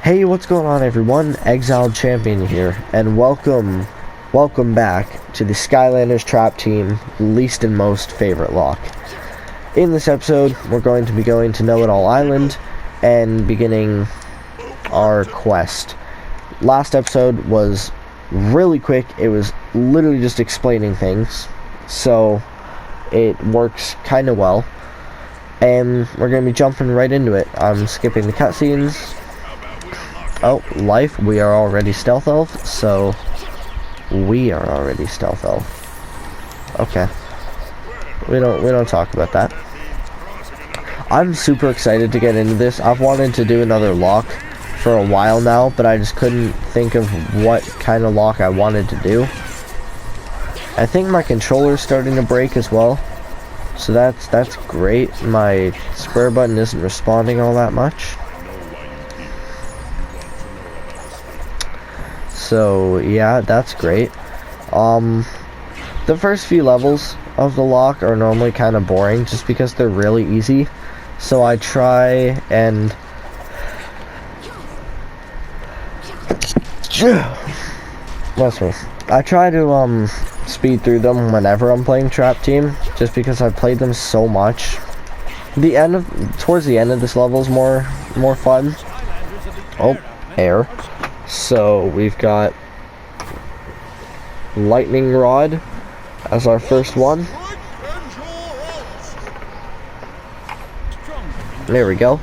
Hey, what's going on everyone? Exiled Champion here, and welcome back to the Skylanders Trap Team least and most favorite Locke. In this episode, we're going to be going to Know-It-All Island and beginning our quest. Last episode was really quick. It was literally just explaining things, so it works kind of well. And we're going to be jumping right into it. I'm skipping the cutscenes. Oh, life, we are already stealth elf, so we are already stealth elf. Okay. We don't talk about that. I'm super excited to get into this. I've wanted to do another Locke for a while now, but I just couldn't think of what kind of Locke I wanted to do. I think my controller's starting to break as well. So that's great. My square button isn't responding all that much. So yeah, that's great. The first few levels of the Locke are normally kind of boring just because they're really easy. So I try and I try to speed through them whenever I'm playing Trap Team, just because I've played them so much. Towards the end of this level is more fun. Oh, air. So we've got lightning rod as our first one. There we go.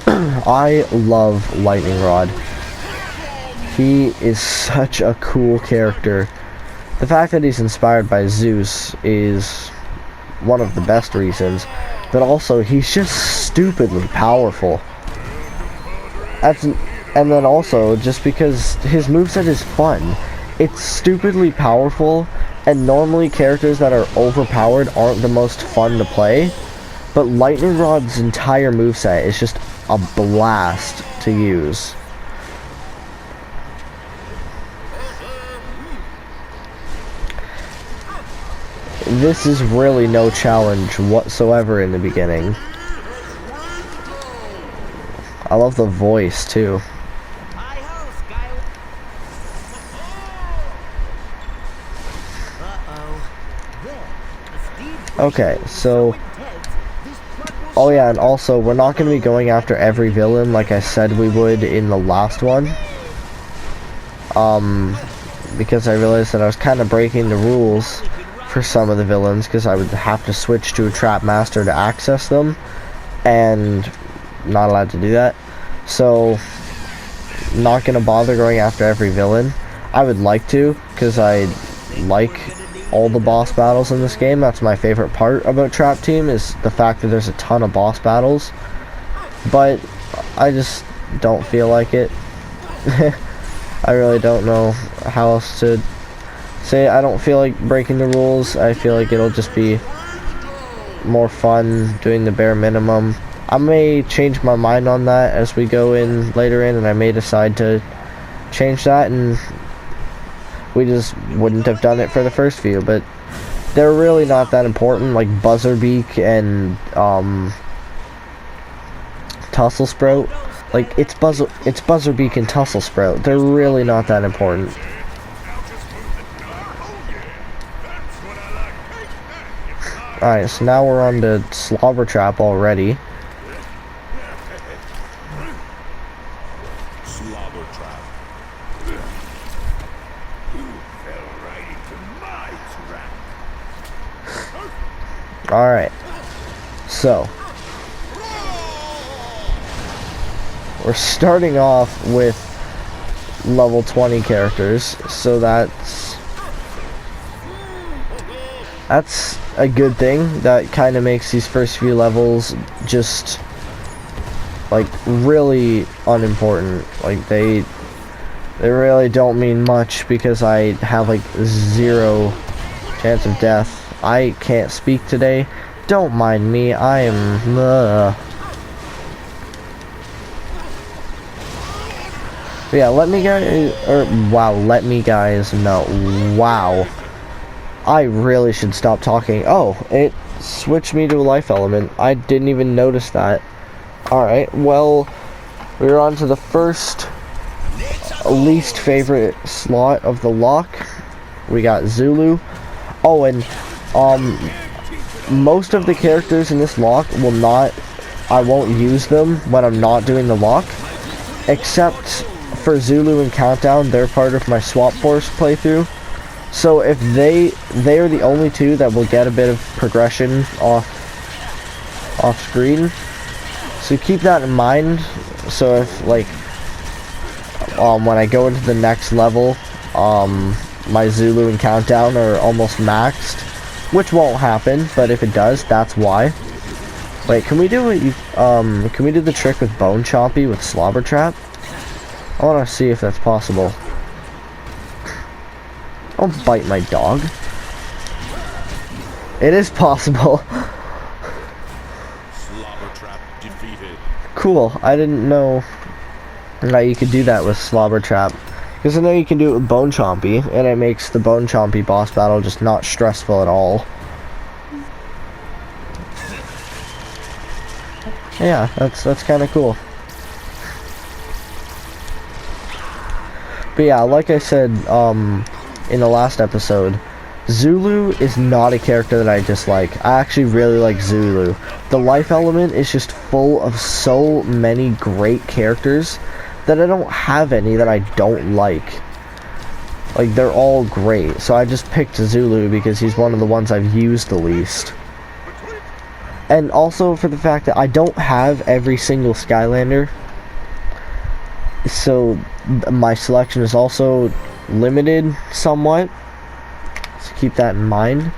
I love lightning rod. He is such a cool character. The fact that he's inspired by Zeus is one of the best reasons, but also he's just stupidly powerful. And then also, just because his moveset is fun, it's stupidly powerful, and normally characters that are overpowered aren't the most fun to play, but Lightning Rod's entire moveset is just a blast to use. This is really no challenge whatsoever in the beginning. I love the voice too. Okay, so oh yeah, and also we're not going to be going after every villain like I said we would in the last one. Because I realized that I was kind of breaking the rules for some of the villains, because I would have to switch to a trap master to access them, and not allowed to do that. So not going to bother going after every villain. I would like to, because I like all the boss battles in this game. That's my favorite part about Trap Team, is the fact that there's a ton of boss battles, but I just don't feel like it. I really don't know how else to say. I don't feel like breaking the rules. I feel like it'll just be more fun doing the bare minimum. I may change my mind on that as we go in later in, and I may decide to change that, and we just wouldn't have done it for the first few, but they're really not that important, like Buzzerbeak and Tussle Sprout. Like, it's Buzzerbeak and Tussle Sprout. They're really not that important. Alright, so now we're on to Slobber Trap already. Alright, so we're starting off with level 20 characters, so that's a good thing. That kind of makes these first few levels just like really unimportant. Like they really don't mean much, because I have like 0 chance of death. I can't speak today. Don't mind me. I am yeah, let me guys know. Wow. I really should stop talking. Oh, it switched me to a life element. I didn't even notice that. Alright, well, We're on to the first least favorite slot of the lock. We got Zulu. Oh, and most of the characters in this lock I won't use them when I'm not doing the lock, except for Zulu and Countdown. They're part of my Swap Force playthrough, so if they are the only two that will get a bit of progression off screen, so keep that in mind. So if like when I go into the next level, my Zulu and Countdown are almost maxed, which won't happen, but if it does, that's why. Wait, can we do the trick with Bone Chompy with Slobber Trap? I want to see if that's possible. Don't bite my dog. It is possible. Slobber Trap defeated. Cool. I didn't know that you could do that with Slobber Trap, because I know you can do it with Bone Chompy, and it makes the Bone Chompy boss battle just not stressful at all. Yeah, that's kind of cool. But yeah, like I said in the last episode, Zulu is not a character that I dislike. I actually really like Zulu. The life element is just full of so many great characters that I don't have any that I don't like. Like, they're all great. So I just picked Zulu because he's one of the ones I've used the least. And also for the fact that I don't have every single Skylander, so my selection is also limited somewhat, so keep that in mind.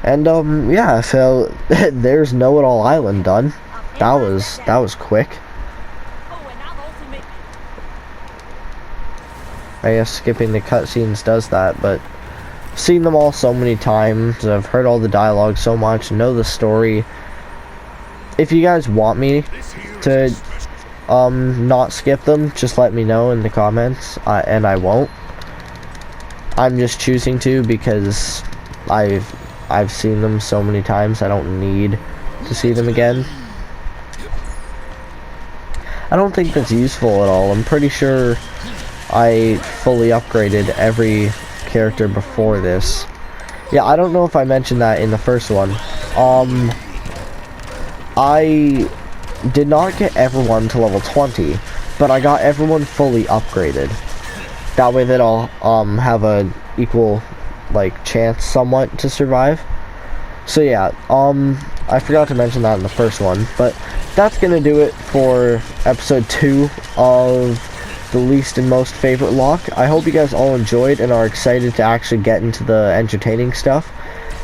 And yeah, so there's Know-It-All Island done. That was quick. I guess skipping the cutscenes does that, but I've seen them all so many times, I've heard all the dialogue so much, know the story. If you guys want me to not skip them, just let me know in the comments, and I won't. I'm just choosing to because I've seen them so many times, I don't need to see them again. I don't think that's useful at all. I'm pretty sure I fully upgraded every character before this. Yeah, I don't know if I mentioned that in the first one. I did not get everyone to level 20, but I got everyone fully upgraded. That way that I'll have a equal like chance somewhat to survive. So yeah, I forgot to mention that in the first one, but that's gonna do it for episode 2 of the least and most favorite lock. I hope you guys all enjoyed and are excited to actually get into the entertaining stuff,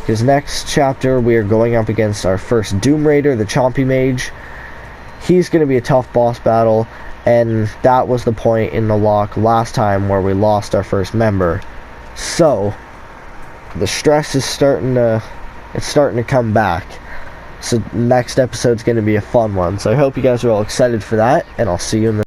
because next chapter we are going up against our first Doom Raider, the Chompy Mage. He's going to be a tough boss battle, and that was the point in the lock last time where we lost our first member. So the stress is starting to come back. So next episode's going to be a fun one. So I hope you guys are all excited for that, and I'll see you in the